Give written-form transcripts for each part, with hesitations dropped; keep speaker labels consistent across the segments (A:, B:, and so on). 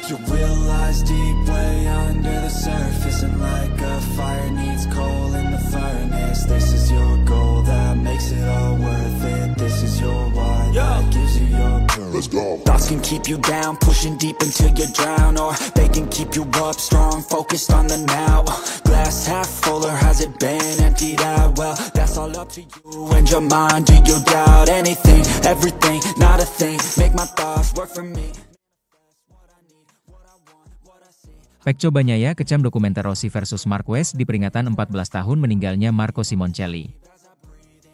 A: You realize deep way under the surface, and like a fire needs coal in the furnace. This is your goal that makes it all worth it. This is your why that gives you your purpose. Let's go. Thoughts can keep you down, pushing deep until you drown, or they can keep you up strong, focused on the now. Glass half full, or has it been emptied out? Well, that's all up to you and your mind. Do you doubt anything, everything, not a thing? Make my thoughts work for me.
B: Pecco Bagnaia kecam dokumenter Rossi versus Marquez di peringatan 14 tahun meninggalnya Marco Simoncelli.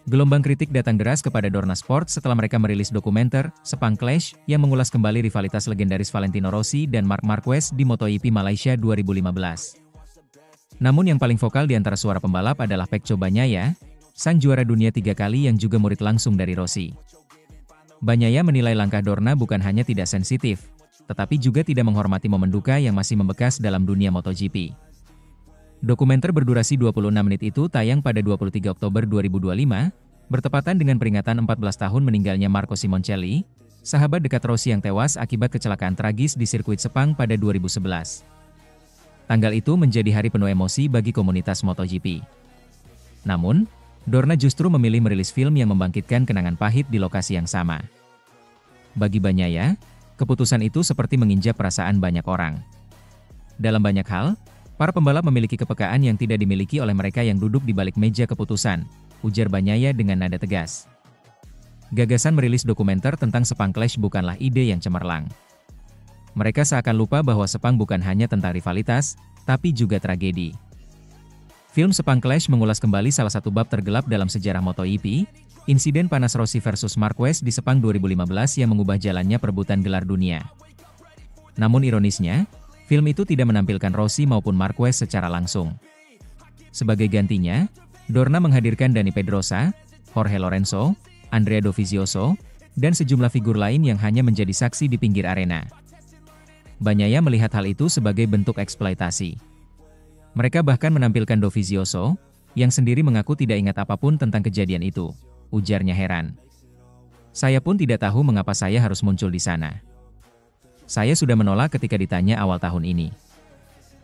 B: Gelombang kritik datang deras kepada Dorna Sport setelah mereka merilis dokumenter Sepang Clash yang mengulas kembali rivalitas legendaris Valentino Rossi dan Marc Marquez di MotoGP Malaysia 2015. Namun yang paling vokal di antara suara pembalap adalah Pecco Bagnaia, sang juara dunia 3 kali yang juga murid langsung dari Rossi. Bagnaia menilai langkah Dorna bukan hanya tidak sensitif, tetapi juga tidak menghormati momen duka yang masih membekas dalam dunia MotoGP. Dokumenter berdurasi 26 menit itu tayang pada 23 Oktober 2025, bertepatan dengan peringatan 14 tahun meninggalnya Marco Simoncelli, sahabat dekat Rossi yang tewas akibat kecelakaan tragis di sirkuit Sepang pada 2011. Tanggal itu menjadi hari penuh emosi bagi komunitas MotoGP. Namun, Dorna justru memilih merilis film yang membangkitkan kenangan pahit di lokasi yang sama. Bagi Bagnaia, keputusan itu seperti menginjak perasaan banyak orang. Dalam banyak hal, para pembalap memiliki kepekaan yang tidak dimiliki oleh mereka yang duduk di balik meja keputusan, ujar Bagnaia dengan nada tegas. Gagasan merilis dokumenter tentang Sepang Clash bukanlah ide yang cemerlang. Mereka seakan lupa bahwa Sepang bukan hanya tentang rivalitas, tapi juga tragedi. Film Sepang Clash mengulas kembali salah satu bab tergelap dalam sejarah MotoGP, insiden panas Rossi versus Marquez di Sepang 2015 yang mengubah jalannya perebutan gelar dunia. Namun ironisnya, film itu tidak menampilkan Rossi maupun Marquez secara langsung. Sebagai gantinya, Dorna menghadirkan Dani Pedrosa, Jorge Lorenzo, Andrea Dovizioso, dan sejumlah figur lain yang hanya menjadi saksi di pinggir arena. Bagnaia melihat hal itu sebagai bentuk eksploitasi. Mereka bahkan menampilkan Dovizioso, yang sendiri mengaku tidak ingat apapun tentang kejadian itu, ujarnya heran. Saya pun tidak tahu mengapa saya harus muncul di sana. Saya sudah menolak ketika ditanya awal tahun ini.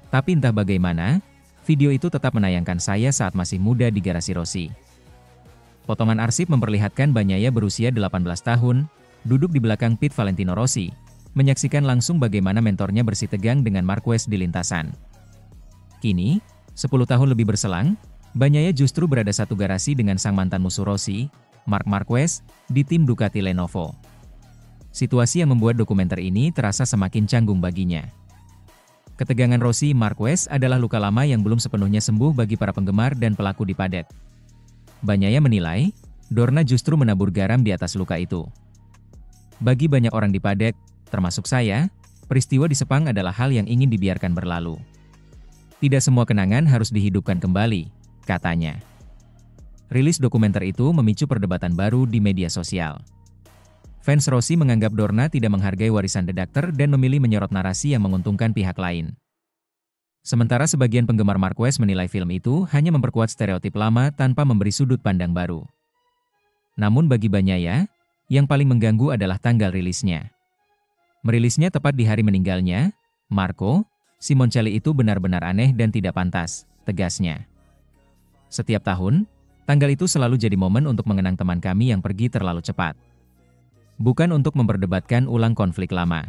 B: Tapi entah bagaimana, video itu tetap menayangkan saya saat masih muda di garasi Rossi. Potongan arsip memperlihatkan Bagnaia berusia 18 tahun, duduk di belakang pit Valentino Rossi, menyaksikan langsung bagaimana mentornya bersitegang dengan Marquez di lintasan. Kini, 10 tahun lebih berselang, Bagnaia justru berada satu garasi dengan sang mantan musuh Rossi, Marc Marquez, di tim Ducati Lenovo. Situasi yang membuat dokumenter ini terasa semakin canggung baginya. Ketegangan Rossi Marquez adalah luka lama yang belum sepenuhnya sembuh bagi para penggemar dan pelaku di paddock. Bagnaia menilai, Dorna justru menabur garam di atas luka itu. Bagi banyak orang di paddock, termasuk saya, peristiwa di Sepang adalah hal yang ingin dibiarkan berlalu. Tidak semua kenangan harus dihidupkan kembali, katanya. Rilis dokumenter itu memicu perdebatan baru di media sosial. Fans Rossi menganggap Dorna tidak menghargai warisan The Doctor dan memilih menyorot narasi yang menguntungkan pihak lain. Sementara sebagian penggemar Marquez menilai film itu hanya memperkuat stereotip lama tanpa memberi sudut pandang baru. Namun bagi Bagnaia, yang paling mengganggu adalah tanggal rilisnya. Merilisnya tepat di hari meninggalnya, Marco Simoncelli itu benar-benar aneh dan tidak pantas, tegasnya. Setiap tahun, tanggal itu selalu jadi momen untuk mengenang teman kami yang pergi terlalu cepat. Bukan untuk memperdebatkan ulang konflik lama.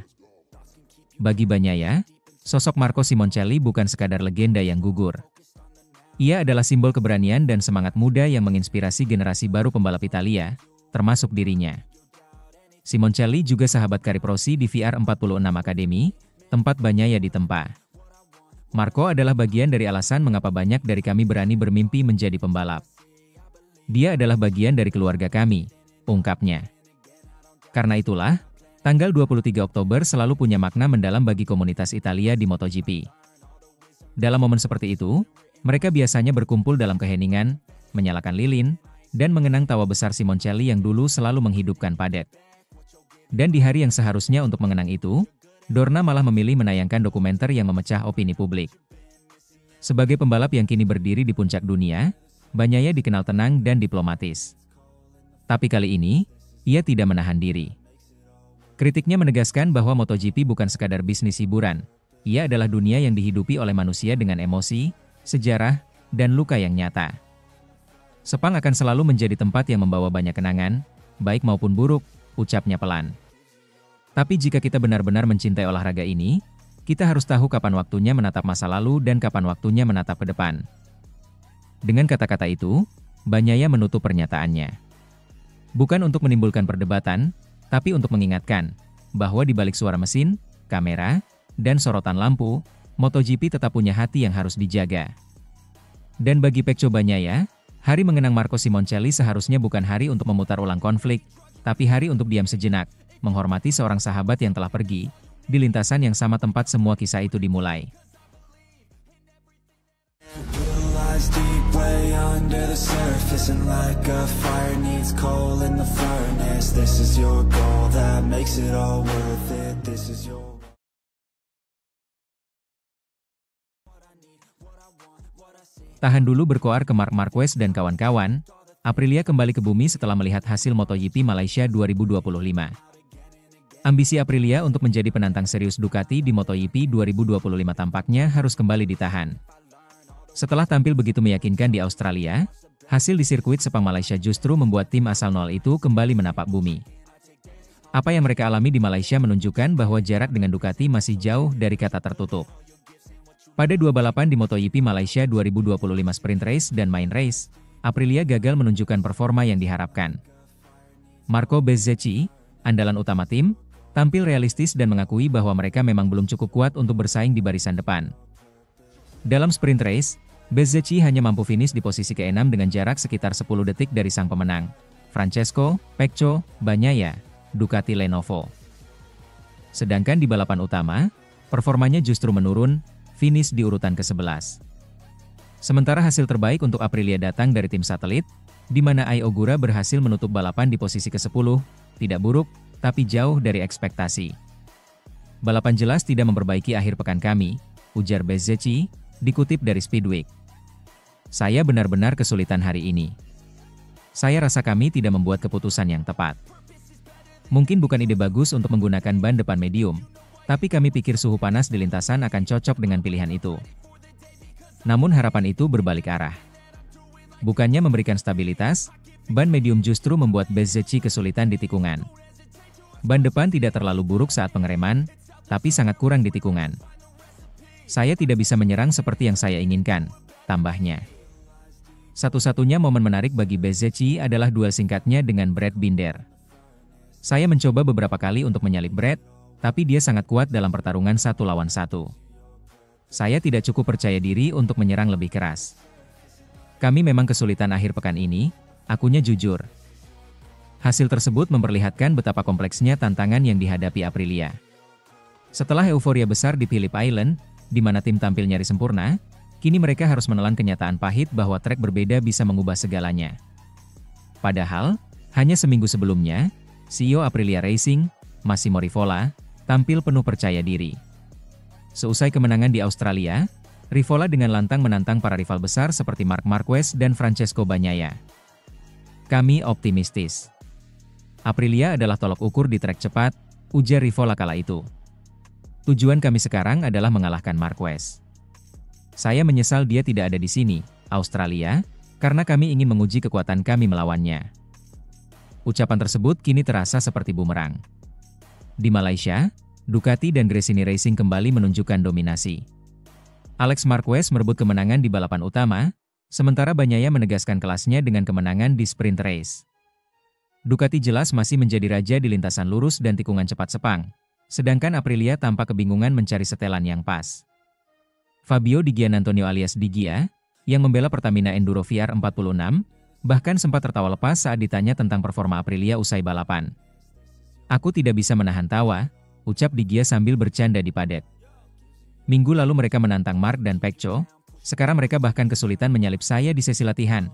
B: Bagi Bagnaia, sosok Marco Simoncelli bukan sekadar legenda yang gugur. Ia adalah simbol keberanian dan semangat muda yang menginspirasi generasi baru pembalap Italia, termasuk dirinya. Simoncelli juga sahabat karib Rossi di VR46 Academy, tempat Bagnaia ditempa. Marco adalah bagian dari alasan mengapa banyak dari kami berani bermimpi menjadi pembalap. Dia adalah bagian dari keluarga kami, ungkapnya. Karena itulah, tanggal 23 Oktober selalu punya makna mendalam bagi komunitas Italia di MotoGP. Dalam momen seperti itu, mereka biasanya berkumpul dalam keheningan, menyalakan lilin, dan mengenang tawa besar Simoncelli yang dulu selalu menghidupkan paddock. Dan di hari yang seharusnya untuk mengenang itu, Dorna malah memilih menayangkan dokumenter yang memecah opini publik. Sebagai pembalap yang kini berdiri di puncak dunia, Bagnaia dikenal tenang dan diplomatis. Tapi kali ini, ia tidak menahan diri. Kritiknya menegaskan bahwa MotoGP bukan sekadar bisnis hiburan. Ia adalah dunia yang dihidupi oleh manusia dengan emosi, sejarah, dan luka yang nyata. Sepang akan selalu menjadi tempat yang membawa banyak kenangan, baik maupun buruk, ucapnya pelan. Tapi jika kita benar-benar mencintai olahraga ini, kita harus tahu kapan waktunya menatap masa lalu dan kapan waktunya menatap ke depan. Dengan kata-kata itu, Bagnaia menutup pernyataannya. Bukan untuk menimbulkan perdebatan, tapi untuk mengingatkan bahwa di balik suara mesin, kamera, dan sorotan lampu, MotoGP tetap punya hati yang harus dijaga. Dan bagi Pecco Bagnaia, hari mengenang Marco Simoncelli seharusnya bukan hari untuk memutar ulang konflik, tapi hari untuk diam sejenak, menghormati seorang sahabat yang telah pergi, di lintasan yang sama tempat semua kisah itu dimulai.
A: Deep way under the surface, and like a fire needs coal in the furnace. This is your goal that makes it all worth it. This is your
B: Tahan dulu berkoar ke Marc Marquez dan kawan-kawan. Aprilia kembali ke bumi setelah melihat hasil MotoGP Malaysia 2025. Ambisi Aprilia untuk menjadi penantang serius Ducati di MotoGP 2025 tampaknya harus kembali ditahan. Setelah tampil begitu meyakinkan di Australia, hasil di sirkuit Sepang Malaysia justru membuat tim asal nol itu kembali menapak bumi. Apa yang mereka alami di Malaysia menunjukkan bahwa jarak dengan Ducati masih jauh dari kata tertutup. Pada dua balapan di MotoGP Malaysia 2025 Sprint Race dan Main Race, Aprilia gagal menunjukkan performa yang diharapkan. Marco Bezzecchi, andalan utama tim, tampil realistis dan mengakui bahwa mereka memang belum cukup kuat untuk bersaing di barisan depan. Dalam Sprint Race, Bezzecchi hanya mampu finish di posisi ke-6 dengan jarak sekitar 10 detik dari sang pemenang, Francesco Pecco Bagnaia, Ducati Lenovo. Sedangkan di balapan utama, performanya justru menurun, finish di urutan ke-11. Sementara hasil terbaik untuk Aprilia datang dari tim satelit, di mana Ai Ogura berhasil menutup balapan di posisi ke-10, tidak buruk, tapi jauh dari ekspektasi. Balapan jelas tidak memperbaiki akhir pekan kami, ujar Bezzecchi, dikutip dari Speedweek. Saya benar-benar kesulitan hari ini. Saya rasa kami tidak membuat keputusan yang tepat. Mungkin bukan ide bagus untuk menggunakan ban depan medium, tapi kami pikir suhu panas di lintasan akan cocok dengan pilihan itu. Namun harapan itu berbalik arah. Bukannya memberikan stabilitas, ban medium justru membuat Bezzecchi kesulitan di tikungan. Ban depan tidak terlalu buruk saat pengereman, tapi sangat kurang di tikungan. Saya tidak bisa menyerang seperti yang saya inginkan, tambahnya. Satu-satunya momen menarik bagi Bezzecchi adalah duel singkatnya dengan Brad Binder. Saya mencoba beberapa kali untuk menyalip Brad, tapi dia sangat kuat dalam pertarungan 1 lawan 1. Saya tidak cukup percaya diri untuk menyerang lebih keras. Kami memang kesulitan akhir pekan ini, akunya jujur. Hasil tersebut memperlihatkan betapa kompleksnya tantangan yang dihadapi Aprilia. Setelah euforia besar di Phillip Island, di mana tim tampil nyaris sempurna, kini mereka harus menelan kenyataan pahit bahwa trek berbeda bisa mengubah segalanya. Padahal, hanya seminggu sebelumnya, CEO Aprilia Racing, Massimo Rivola, tampil penuh percaya diri. Seusai kemenangan di Australia, Rivola dengan lantang menantang para rival besar seperti Marc Marquez dan Francesco Bagnaia. Kami optimistis. Aprilia adalah tolok ukur di trek cepat, ujar Rivola kala itu. Tujuan kami sekarang adalah mengalahkan Marquez. Saya menyesal dia tidak ada di sini, Australia, karena kami ingin menguji kekuatan kami melawannya. Ucapan tersebut kini terasa seperti bumerang. Di Malaysia, Ducati dan Gresini Racing kembali menunjukkan dominasi. Alex Marquez merebut kemenangan di balapan utama, sementara Bagnaia menegaskan kelasnya dengan kemenangan di Sprint Race. Ducati jelas masih menjadi raja di lintasan lurus dan tikungan cepat Sepang. Sedangkan Aprilia tampak kebingungan mencari setelan yang pas. Fabio Di Giannantonio alias Di Gia, yang membela Pertamina Enduro VR46, bahkan sempat tertawa lepas saat ditanya tentang performa Aprilia usai balapan. Aku tidak bisa menahan tawa, ucap Di Gia sambil bercanda di paddock. Minggu lalu mereka menantang Marc dan Pecco, sekarang mereka bahkan kesulitan menyalip saya di sesi latihan.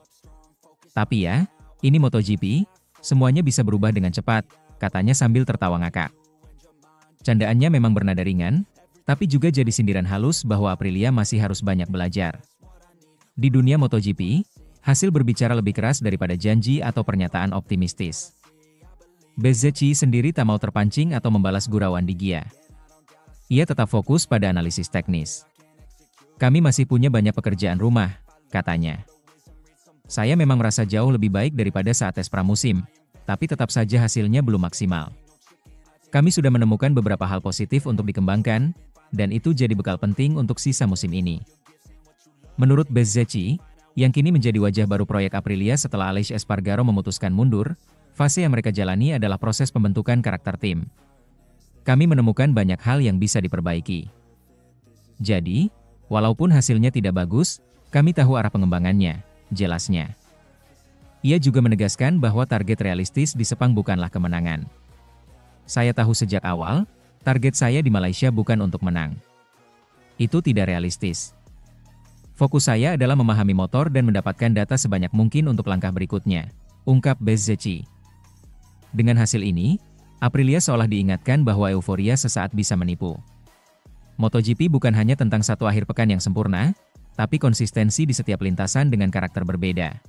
B: Tapi ya, ini MotoGP, semuanya bisa berubah dengan cepat, katanya sambil tertawa ngakak. Candaannya memang bernada ringan, tapi juga jadi sindiran halus bahwa Aprilia masih harus banyak belajar. Di dunia MotoGP, hasil berbicara lebih keras daripada janji atau pernyataan optimistis. Bezzecchi sendiri tak mau terpancing atau membalas gurauan di Gia. Ia tetap fokus pada analisis teknis. Kami masih punya banyak pekerjaan rumah, katanya. Saya memang merasa jauh lebih baik daripada saat tes pramusim, tapi tetap saja hasilnya belum maksimal. Kami sudah menemukan beberapa hal positif untuk dikembangkan, dan itu jadi bekal penting untuk sisa musim ini. Menurut Bezzecchi, yang kini menjadi wajah baru proyek Aprilia setelah Aleix Espargaro memutuskan mundur, fase yang mereka jalani adalah proses pembentukan karakter tim. Kami menemukan banyak hal yang bisa diperbaiki. Jadi, walaupun hasilnya tidak bagus, kami tahu arah pengembangannya, jelasnya. Ia juga menegaskan bahwa target realistis di Sepang bukanlah kemenangan. Saya tahu sejak awal, target saya di Malaysia bukan untuk menang. Itu tidak realistis. Fokus saya adalah memahami motor dan mendapatkan data sebanyak mungkin untuk langkah berikutnya, ungkap Bezzecchi. Dengan hasil ini, Aprilia seolah diingatkan bahwa euforia sesaat bisa menipu. MotoGP bukan hanya tentang satu akhir pekan yang sempurna, tapi konsistensi di setiap lintasan dengan karakter berbeda.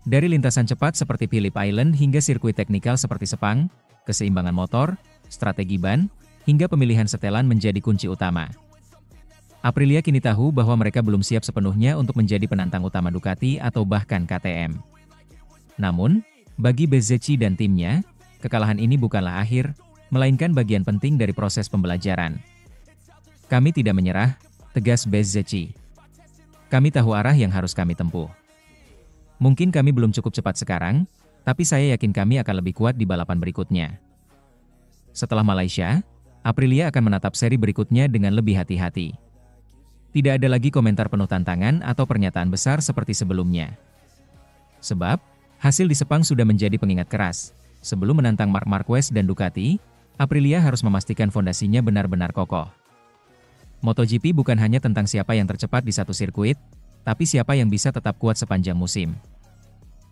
B: Dari lintasan cepat seperti Phillip Island hingga sirkuit teknikal seperti Sepang, keseimbangan motor, strategi ban, hingga pemilihan setelan menjadi kunci utama. Aprilia kini tahu bahwa mereka belum siap sepenuhnya untuk menjadi penantang utama Ducati atau bahkan KTM. Namun, bagi Bezzecchi dan timnya, kekalahan ini bukanlah akhir, melainkan bagian penting dari proses pembelajaran. Kami tidak menyerah, tegas Bezzecchi. Kami tahu arah yang harus kami tempuh. Mungkin kami belum cukup cepat sekarang, tapi saya yakin kami akan lebih kuat di balapan berikutnya. Setelah Malaysia, Aprilia akan menatap seri berikutnya dengan lebih hati-hati. Tidak ada lagi komentar penuh tantangan atau pernyataan besar seperti sebelumnya. Sebab, hasil di Sepang sudah menjadi pengingat keras. Sebelum menantang Marc Marquez dan Ducati, Aprilia harus memastikan fondasinya benar-benar kokoh. MotoGP bukan hanya tentang siapa yang tercepat di satu sirkuit, tapi siapa yang bisa tetap kuat sepanjang musim.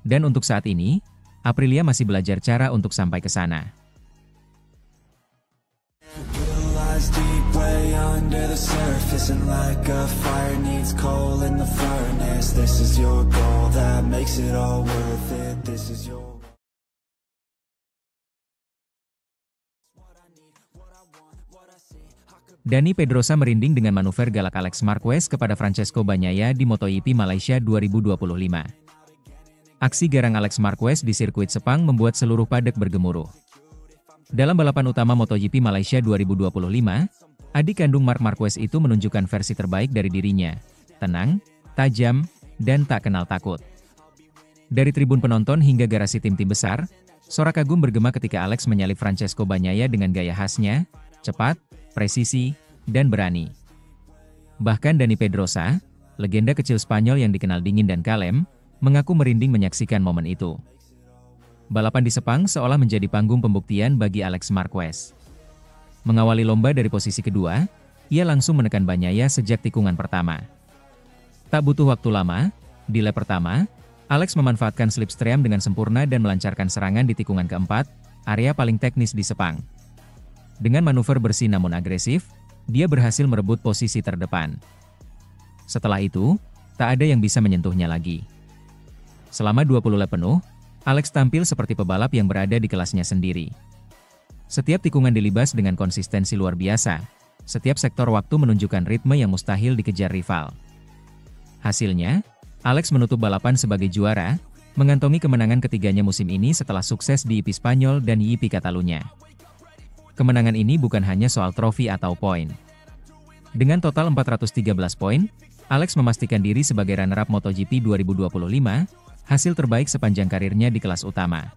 B: Dan untuk saat ini, Aprilia masih belajar cara untuk sampai ke sana. Dani Pedrosa merinding dengan manuver galak Alex Marquez kepada Francesco Bagnaia di MotoGP Malaysia 2025. Aksi garang Alex Marquez di sirkuit Sepang membuat seluruh paddock bergemuruh. Dalam balapan utama MotoGP Malaysia 2025, adik kandung Marc Marquez itu menunjukkan versi terbaik dari dirinya, tenang, tajam, dan tak kenal takut. Dari tribun penonton hingga garasi tim-tim besar, sorak kagum bergema ketika Alex menyalip Francesco Bagnaia dengan gaya khasnya, cepat, presisi, dan berani. Bahkan Dani Pedrosa, legenda kecil Spanyol yang dikenal dingin dan kalem, mengaku merinding menyaksikan momen itu. Balapan di Sepang seolah menjadi panggung pembuktian bagi Alex Marquez. Mengawali lomba dari posisi kedua, ia langsung menekan Bagnaia sejak tikungan pertama. Tak butuh waktu lama, di lap pertama, Alex memanfaatkan slipstream dengan sempurna dan melancarkan serangan di tikungan keempat, area paling teknis di Sepang. Dengan manuver bersih namun agresif, dia berhasil merebut posisi terdepan. Setelah itu, tak ada yang bisa menyentuhnya lagi. Selama 20 lap penuh, Alex tampil seperti pebalap yang berada di kelasnya sendiri. Setiap tikungan dilibas dengan konsistensi luar biasa, setiap sektor waktu menunjukkan ritme yang mustahil dikejar rival. Hasilnya, Alex menutup balapan sebagai juara, mengantongi kemenangan ketiganya musim ini setelah sukses di GP Spanyol dan GP Catalunya. Kemenangan ini bukan hanya soal trofi atau poin. Dengan total 413 poin, Alex memastikan diri sebagai runner-up MotoGP 2025, hasil terbaik sepanjang karirnya di kelas utama.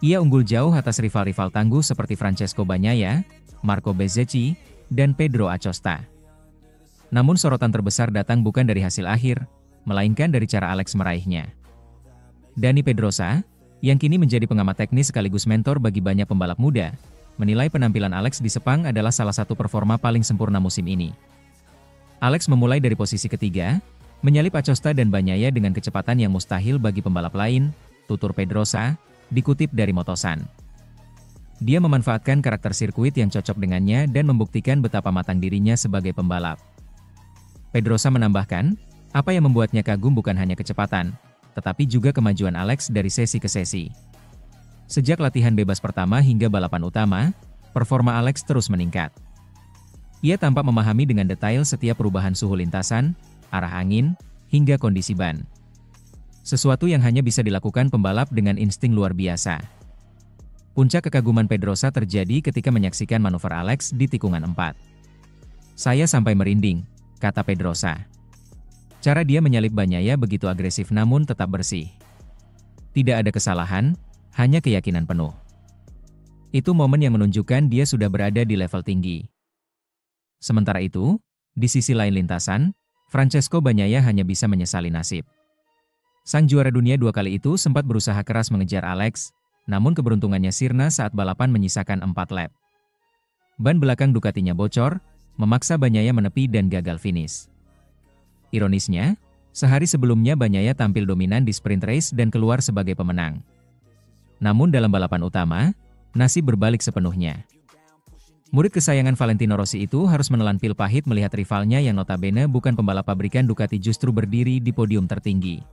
B: Ia unggul jauh atas rival-rival tangguh seperti Francesco Bagnaia, Marco Bezzecchi, dan Pedro Acosta. Namun sorotan terbesar datang bukan dari hasil akhir, melainkan dari cara Alex meraihnya. Dani Pedrosa, yang kini menjadi pengamat teknis sekaligus mentor bagi banyak pembalap muda, menilai penampilan Alex di Sepang adalah salah satu performa paling sempurna musim ini. Alex memulai dari posisi ketiga, menyalip Acosta dan Bagnaia dengan kecepatan yang mustahil bagi pembalap lain, tutur Pedrosa, dikutip dari Motosan. Dia memanfaatkan karakter sirkuit yang cocok dengannya dan membuktikan betapa matang dirinya sebagai pembalap. Pedrosa menambahkan, apa yang membuatnya kagum bukan hanya kecepatan, tetapi juga kemajuan Alex dari sesi ke sesi. Sejak latihan bebas pertama hingga balapan utama, performa Alex terus meningkat. Ia tampak memahami dengan detail setiap perubahan suhu lintasan, arah angin, hingga kondisi ban. Sesuatu yang hanya bisa dilakukan pembalap dengan insting luar biasa. Puncak kekaguman Pedrosa terjadi ketika menyaksikan manuver Alex di tikungan 4. "Saya sampai merinding," kata Pedrosa. Cara dia menyalip Bagnaia begitu agresif namun tetap bersih. Tidak ada kesalahan, hanya keyakinan penuh. Itu momen yang menunjukkan dia sudah berada di level tinggi. Sementara itu, di sisi lain lintasan, Francesco Bagnaia hanya bisa menyesali nasib. Sang juara dunia 2 kali itu sempat berusaha keras mengejar Alex, namun keberuntungannya sirna saat balapan menyisakan 4 lap. Ban belakang Ducatinya bocor, memaksa Bagnaia menepi dan gagal finish. Ironisnya, sehari sebelumnya Bagnaia tampil dominan di sprint race dan keluar sebagai pemenang. Namun dalam balapan utama, nasib berbalik sepenuhnya. Murid kesayangan Valentino Rossi itu harus menelan pil pahit melihat rivalnya yang notabene bukan pembalap pabrikan Ducati justru berdiri di podium tertinggi.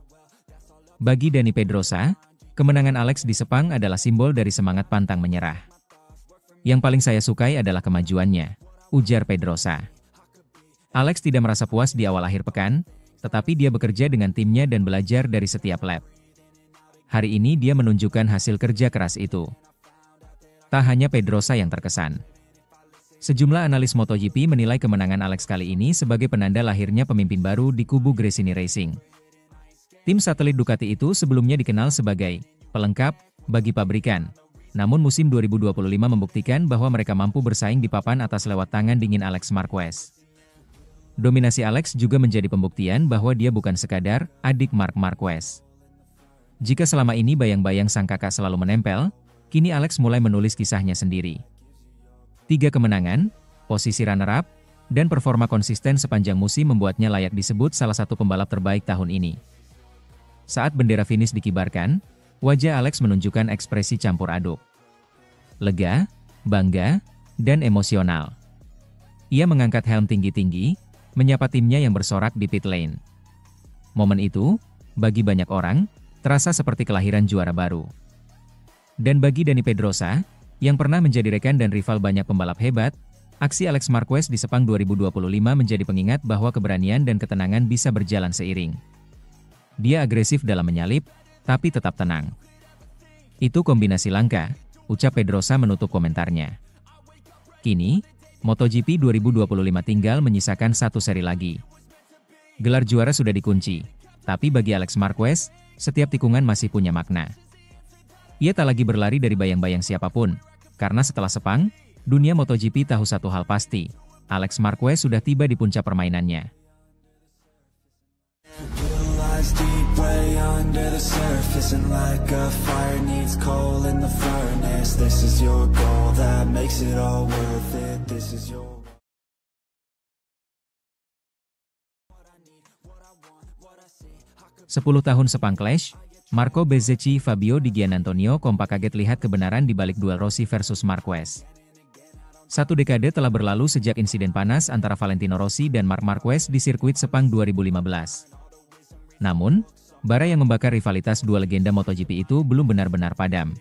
B: Bagi Dani Pedrosa, kemenangan Alex di Sepang adalah simbol dari semangat pantang menyerah. "Yang paling saya sukai adalah kemajuannya," ujar Pedrosa. Alex tidak merasa puas di awal akhir pekan, tetapi dia bekerja dengan timnya dan belajar dari setiap lap. Hari ini dia menunjukkan hasil kerja keras itu. Tak hanya Pedrosa yang terkesan. Sejumlah analis MotoGP menilai kemenangan Alex kali ini sebagai penanda lahirnya pemimpin baru di kubu Gresini Racing. Tim satelit Ducati itu sebelumnya dikenal sebagai pelengkap bagi pabrikan. Namun musim 2025 membuktikan bahwa mereka mampu bersaing di papan atas lewat tangan dingin Alex Marquez. Dominasi Alex juga menjadi pembuktian bahwa dia bukan sekadar adik Marc Marquez. Jika selama ini bayang-bayang sang kakak selalu menempel, kini Alex mulai menulis kisahnya sendiri. 3 kemenangan, posisi runner-up, dan performa konsisten sepanjang musim membuatnya layak disebut salah satu pembalap terbaik tahun ini. Saat bendera finish dikibarkan, wajah Alex menunjukkan ekspresi campur aduk. Lega, bangga, dan emosional. Ia mengangkat helm tinggi-tinggi, menyapa timnya yang bersorak di pit lane. Momen itu, bagi banyak orang, terasa seperti kelahiran juara baru. Dan bagi Dani Pedrosa, yang pernah menjadi rekan dan rival banyak pembalap hebat, aksi Alex Marquez di Sepang 2025 menjadi pengingat bahwa keberanian dan ketenangan bisa berjalan seiring. Dia agresif dalam menyalip, tapi tetap tenang. "Itu kombinasi langka," ucap Pedrosa menutup komentarnya. Kini, MotoGP 2025 tinggal menyisakan 1 seri lagi. Gelar juara sudah dikunci, tapi bagi Alex Marquez, setiap tikungan masih punya makna. Ia tak lagi berlari dari bayang-bayang siapapun, karena setelah Sepang, dunia MotoGP tahu satu hal pasti, Alex Marquez sudah tiba di puncak permainannya. Sepuluh tahun Sepang Clash, Marco Bezzecchi Fabio Di Giannantonio kompak kaget lihat kebenaran di balik duel Rossi versus Marquez. 1 dekade telah berlalu sejak insiden panas antara Valentino Rossi dan Marc Marquez di sirkuit Sepang 2015. Namun, bara yang membakar rivalitas dua legenda MotoGP itu belum benar-benar padam.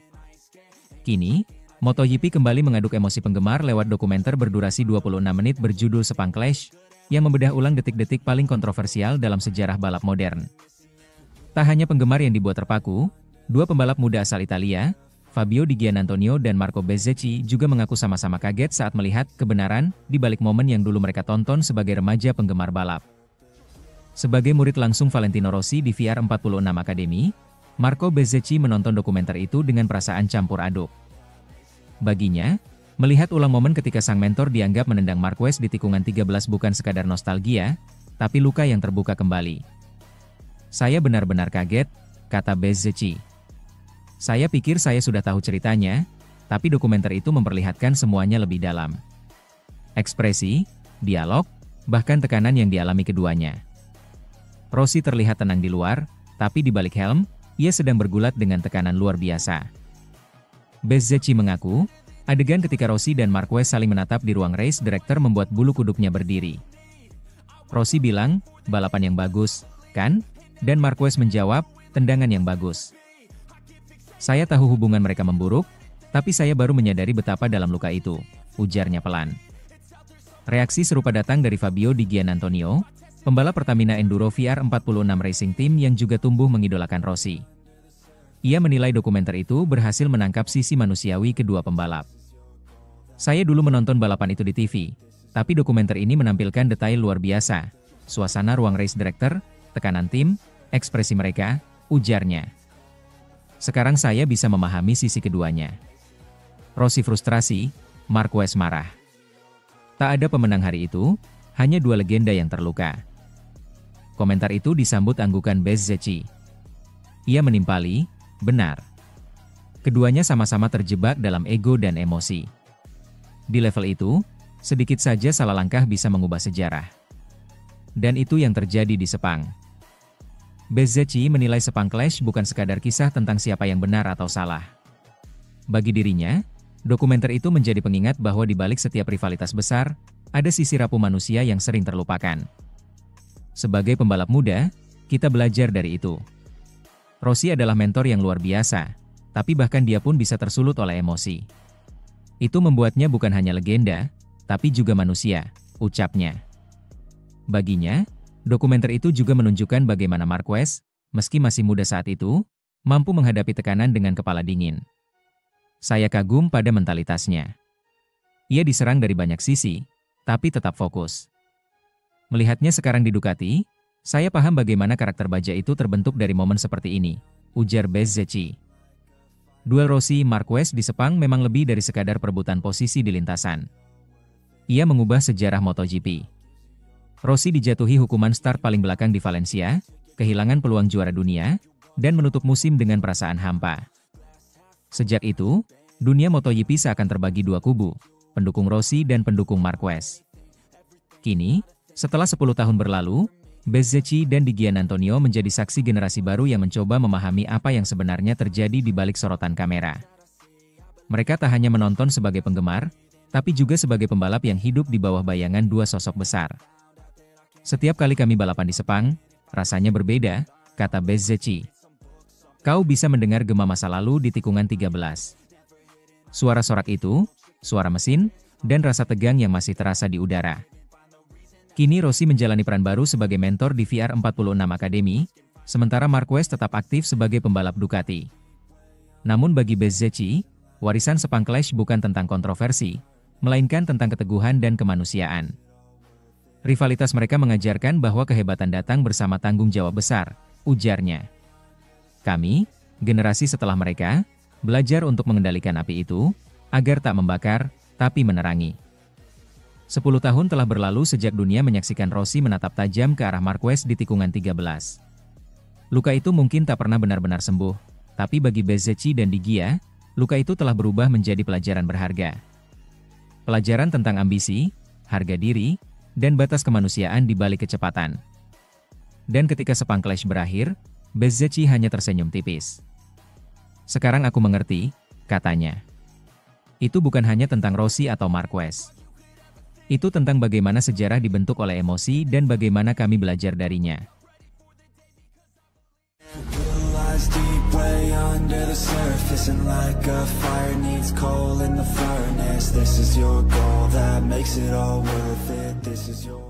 B: Kini, MotoGP kembali mengaduk emosi penggemar lewat dokumenter berdurasi 26 menit berjudul Sepang Clash, yang membedah ulang detik-detik paling kontroversial dalam sejarah balap modern. Tak hanya penggemar yang dibuat terpaku, 2 pembalap muda asal Italia, Fabio Di Giannantonio dan Marco Bezzecchi juga mengaku sama-sama kaget saat melihat kebenaran di balik momen yang dulu mereka tonton sebagai remaja penggemar balap. Sebagai murid langsung Valentino Rossi di VR46 Academy, Marco Bezzecchi menonton dokumenter itu dengan perasaan campur aduk. Baginya, melihat ulang momen ketika sang mentor dianggap menendang Marquez di tikungan 13 bukan sekadar nostalgia, tapi luka yang terbuka kembali. "Saya benar-benar kaget," kata Bezzecchi. "Saya pikir saya sudah tahu ceritanya, tapi dokumenter itu memperlihatkan semuanya lebih dalam. Ekspresi, dialog, bahkan tekanan yang dialami keduanya. Rossi terlihat tenang di luar, tapi di balik helm, ia sedang bergulat dengan tekanan luar biasa." Bezzecchi mengaku, adegan ketika Rossi dan Marquez saling menatap di ruang race director membuat bulu kuduknya berdiri. Rossi bilang, "Balapan yang bagus, kan?" Dan Marquez menjawab, "Tendangan yang bagus." Saya tahu hubungan mereka memburuk, tapi saya baru menyadari betapa dalam luka itu, ujarnya pelan. Reaksi serupa datang dari Fabio Di Giannantonio, pembalap Pertamina Enduro VR46 Racing Team yang juga tumbuh mengidolakan Rossi. Ia menilai dokumenter itu berhasil menangkap sisi manusiawi kedua pembalap. Saya dulu menonton balapan itu di TV, tapi dokumenter ini menampilkan detail luar biasa, suasana ruang race director, tekanan tim, ekspresi mereka, ujarnya. Sekarang saya bisa memahami sisi keduanya. Rossi frustrasi, Marquez marah. Tak ada pemenang hari itu, hanya dua legenda yang terluka. Komentar itu disambut anggukan Bezzecchi. Ia menimpali, benar. Keduanya sama-sama terjebak dalam ego dan emosi. Di level itu, sedikit saja salah langkah bisa mengubah sejarah. Dan itu yang terjadi di Sepang. Bezzecchi menilai Sepang Clash bukan sekadar kisah tentang siapa yang benar atau salah. Bagi dirinya, dokumenter itu menjadi pengingat bahwa di balik setiap rivalitas besar, ada sisi rapuh manusia yang sering terlupakan. Sebagai pembalap muda, kita belajar dari itu. Rossi adalah mentor yang luar biasa, tapi bahkan dia pun bisa tersulut oleh emosi. Itu membuatnya bukan hanya legenda, tapi juga manusia, ucapnya. Baginya, dokumenter itu juga menunjukkan bagaimana Marquez, meski masih muda saat itu, mampu menghadapi tekanan dengan kepala dingin. Saya kagum pada mentalitasnya. Ia diserang dari banyak sisi, tapi tetap fokus. Melihatnya sekarang di Ducati, saya paham bagaimana karakter baja itu terbentuk dari momen seperti ini, ujar Bezzecchi. Duel Rossi-Marquez di Sepang memang lebih dari sekadar perebutan posisi di lintasan. Ia mengubah sejarah MotoGP. Rossi dijatuhi hukuman start paling belakang di Valencia, kehilangan peluang juara dunia, dan menutup musim dengan perasaan hampa. Sejak itu, dunia MotoGP seakan terbagi dua kubu, pendukung Rossi dan pendukung Marquez. Kini, setelah 10 tahun berlalu, Bezzecchi dan Di Giannantonio menjadi saksi generasi baru yang mencoba memahami apa yang sebenarnya terjadi di balik sorotan kamera. Mereka tak hanya menonton sebagai penggemar, tapi juga sebagai pembalap yang hidup di bawah bayangan dua sosok besar. Setiap kali kami balapan di Sepang, rasanya berbeda, kata Bezzecchi. Kau bisa mendengar gema masa lalu di tikungan 13. Suara sorak itu, suara mesin, dan rasa tegang yang masih terasa di udara. Kini Rossi menjalani peran baru sebagai mentor di VR46 Academy, sementara Marquez tetap aktif sebagai pembalap Ducati. Namun bagi Bezzecchi, warisan Sepang Clash bukan tentang kontroversi, melainkan tentang keteguhan dan kemanusiaan. Rivalitas mereka mengajarkan bahwa kehebatan datang bersama tanggung jawab besar, ujarnya. Kami, generasi setelah mereka, belajar untuk mengendalikan api itu, agar tak membakar, tapi menerangi. 10 tahun telah berlalu sejak dunia menyaksikan Rossi menatap tajam ke arah Marquez di tikungan 13. Luka itu mungkin tak pernah benar-benar sembuh, tapi bagi Bezzecchi dan Di Gia, luka itu telah berubah menjadi pelajaran berharga. Pelajaran tentang ambisi, harga diri, dan batas kemanusiaan di balik kecepatan. Dan ketika Sepang Clash berakhir, Bezzecchi hanya tersenyum tipis. Sekarang aku mengerti, katanya. Itu bukan hanya tentang Rossi atau Marquez. Itu tentang bagaimana sejarah dibentuk oleh emosi dan bagaimana kami belajar darinya.
A: Deep way under the surface, and like a fire needs coal in the furnace. This is your goal that makes it all worth it. This is your